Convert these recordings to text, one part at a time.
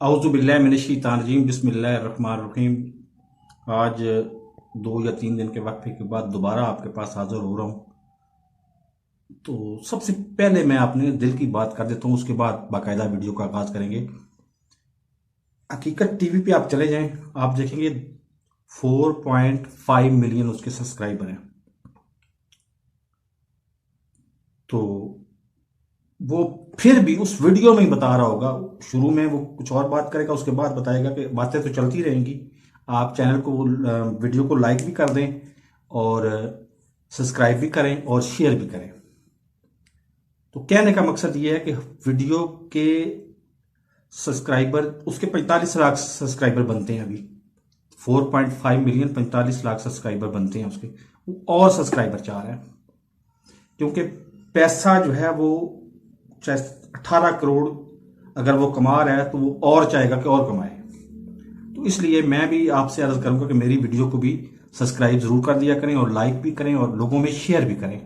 औज़ुबिल्लाहि मिनश्शैतानिर्रजीम बिस्मिल्लाहिर्रहमानिर्रहीम। आज 2 या 3 दिन के वक्फे के बाद दोबारा आपके पास हाजिर हो रहा हूँ। तो सबसे पहले मैं अपने दिल की बात कर देता हूँ, उसके बाद बाकायदा वीडियो का आगाज़ करेंगे। हकीकत टीवी पे आप चले जाएं, आप देखेंगे 4.5 मिलियन उसके सब्सक्राइबर हैं। तो वो फिर भी उस वीडियो में ही बता रहा होगा, शुरू में वो कुछ और बात करेगा, उसके बाद बताएगा कि बातें तो चलती रहेंगी। आप चैनल को वीडियो को लाइक भी कर दें और सब्सक्राइब भी करें और शेयर भी करें। तो कहने का मकसद ये है कि वीडियो के सब्सक्राइबर उसके 45 लाख सब्सक्राइबर बनते हैं अभी। 4.5 मिलियन 45 लाख सब्सक्राइबर बनते हैं उसके, और सब्सक्राइबर चाह रहे हैं क्योंकि पैसा जो है वो चाहे 18 करोड़ अगर वो कमा रहा है तो वो और चाहेगा कि और कमाए। तो इसलिए मैं भी आपसे अर्ज करूंगा कि मेरी वीडियो को भी सब्सक्राइब जरूर कर दिया करें और लाइक भी करें और लोगों में शेयर भी करें।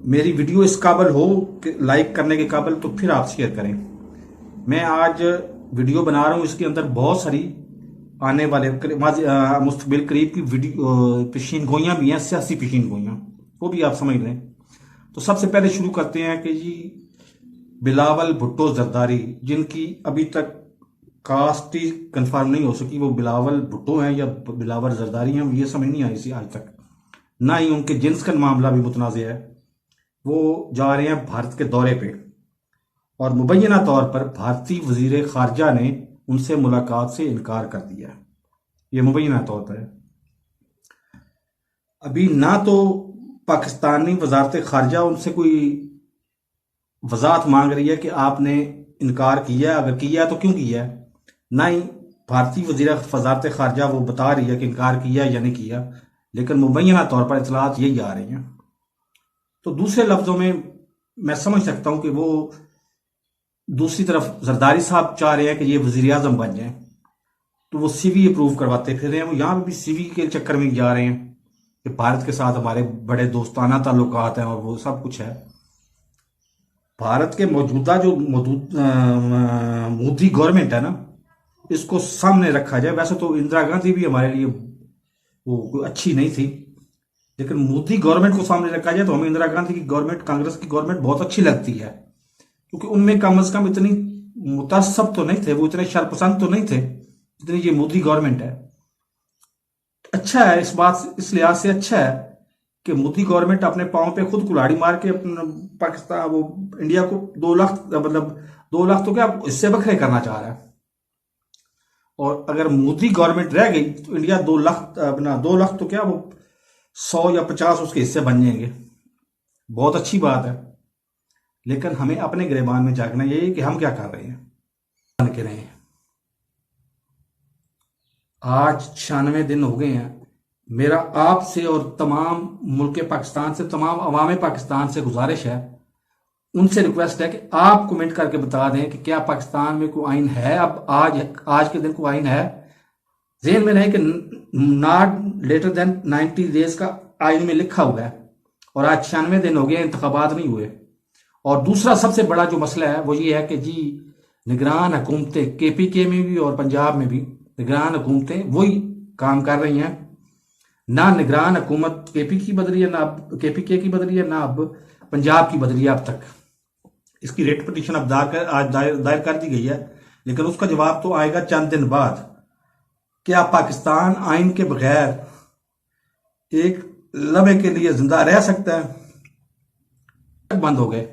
मेरी वीडियो इस काबिल हो कि लाइक करने के काबिल, तो फिर आप शेयर करें। मैं आज वीडियो बना रहा हूं, इसके अंदर बहुत सारी आने वाले मुस्तकबिल करीब की वीडियो पेशीन गोइयां भी हैं, सियासी पेशीन गोइयां, वो भी आप समझ लें। तो सबसे पहले शुरू करते हैं कि जी बिलावल भुट्टो जरदारी, जिनकी अभी तक कास्ट ही कंफर्म नहीं हो सकी, वो बिलावल भुट्टो हैं या बिलावल जरदारी हैं, ये समझ नहीं आई सी आज तक। ना ही उनके जिन्स का मामला भी मुतनाज़ है। वो जा रहे हैं भारत के दौरे पे और मुबैना तौर पर भारतीय वजीर खारजा ने उनसे मुलाकात से इनकार कर दिया। ये मुबैना तौर पर है। अभी ना तो पाकिस्तानी वजारत खारजा उनसे कोई वजाहत मांग रही है कि आपने इनकार किया, अगर किया तो क्यों किया, ना ही भारतीय वजारत खारजा वो बता रही है कि इनकार किया या नहीं किया, लेकिन मुबैना तौर पर इतलात यही आ रही हैं। तो दूसरे लफ्जों में मैं समझ सकता हूं कि वो दूसरी तरफ जरदारी साहब चाह रहे हैं कि ये वजीर आजम बन जाए, तो वो सीवी अप्रूव करवाते फिर रहे हैं। वो यहां पर भी सीवी के चक्कर में जा रहे हैं कि भारत के साथ हमारे बड़े दोस्ताना ताल्लुकात हैं और वो सब कुछ है। भारत के मौजूदा जो मोदी गवर्नमेंट है ना, इसको सामने रखा जाए। वैसे तो इंदिरा गांधी भी हमारे लिए वो अच्छी नहीं थी, लेकिन मोदी गवर्नमेंट को सामने रखा जाए तो हमें इंदिरा गांधी की गवर्नमेंट, कांग्रेस की गवर्नमेंट बहुत अच्छी लगती है, क्योंकि उनमें कम से कम इतनी मुतअस्सब तो नहीं थे, वो इतने शरपसंद तो नहीं थे जितनी ये मोदी गवर्नमेंट है। अच्छा है इस बात, इस लिहाज से अच्छा है कि मोदी गवर्नमेंट अपने पांव पे खुद कुल्हाड़ी मार के अपना पाकिस्तान, वो इंडिया को 2 लाख, मतलब 2 लाख तो क्या इससे बखरे करना चाह रहा है। और अगर मोदी गवर्नमेंट रह गई तो इंडिया 2 लाख, अपना 2 लाख तो क्या वो 100 या 50 उसके हिस्से बन जाएंगे। बहुत अच्छी बात है, लेकिन हमें अपने गिरबान में झांकना यही कि हम क्या कर रहे हैं, बन के रहे हैं। आज 96 दिन हो गए हैं। मेरा आपसे और तमाम मुल्क पाकिस्तान से, तमाम अवाम पाकिस्तान से गुजारिश है, उनसे रिक्वेस्ट है कि आप कमेंट करके बता दें कि क्या पाकिस्तान में कोई आइन है। अब आज के दिन कोई आइन है, जेहन में रहे कि नॉट लेटर देन 90 डेज का आइन में लिखा हुआ है, और आज 96 दिन हो गए, इंतखाबात नहीं हुए। और दूसरा सबसे बड़ा जो मसला है वो ये है कि जी निगरान हुकूमतें KPK में भी और पंजाब में भी निगरान हुकूमतें वही काम कर रही हैं। ना निगरान हुकूमत KP की बदली है, ना अब KPK की बदली है, ना अब पंजाब की बदली है अब तक। इसकी रेट पिटीशन अब दायर कर दी गई है, लेकिन उसका जवाब तो आएगा चंद दिन बाद। क्या पाकिस्तान आइन के बगैर एक लम्हे के लिए जिंदा रह सकता है? बंद हो गए।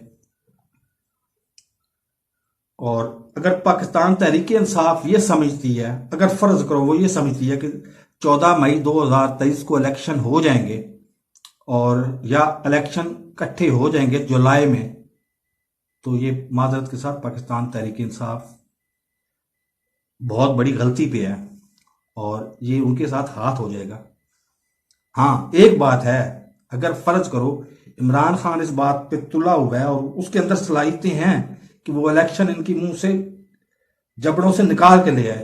और अगर पाकिस्तान तहरीक इंसाफ ये समझती है, अगर फर्ज करो वो ये समझती है कि 14 मई 2023 को इलेक्शन हो जाएंगे, और या इलेक्शन इकट्ठे हो जाएंगे जुलाई में, तो ये माजरत के साथ पाकिस्तान तहरीक इंसाफ बहुत बड़ी गलती पे है और ये उनके साथ हाथ हो जाएगा। हाँ, एक बात है, अगर फर्ज करो इमरान खान इस बात पे तुला हुआ है और उसके अंदर सलाहियतें हैं कि वो इलेक्शन इनकी मुंह से, जबड़ों से निकाल के ले आए,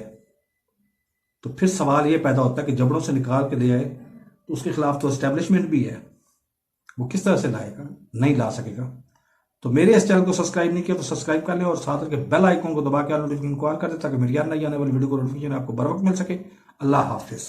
तो फिर सवाल ये पैदा होता है कि जबड़ों से निकाल के ले आए तो उसके खिलाफ तो एस्टेब्लिशमेंट भी है, वो किस तरह से लाएगा? नहीं ला सकेगा। तो मेरे इस चैनल को सब्सक्राइब नहीं किया तो सब्सक्राइब कर ले और साथ के बेल आइकन को दबा के नोटिफिकेशन को ऑन कर दे ताकि मेरी आने वाली वीडियो को नोटिफिकेशन आपको बर वक्त मिल सके। अल्लाह हाफिज।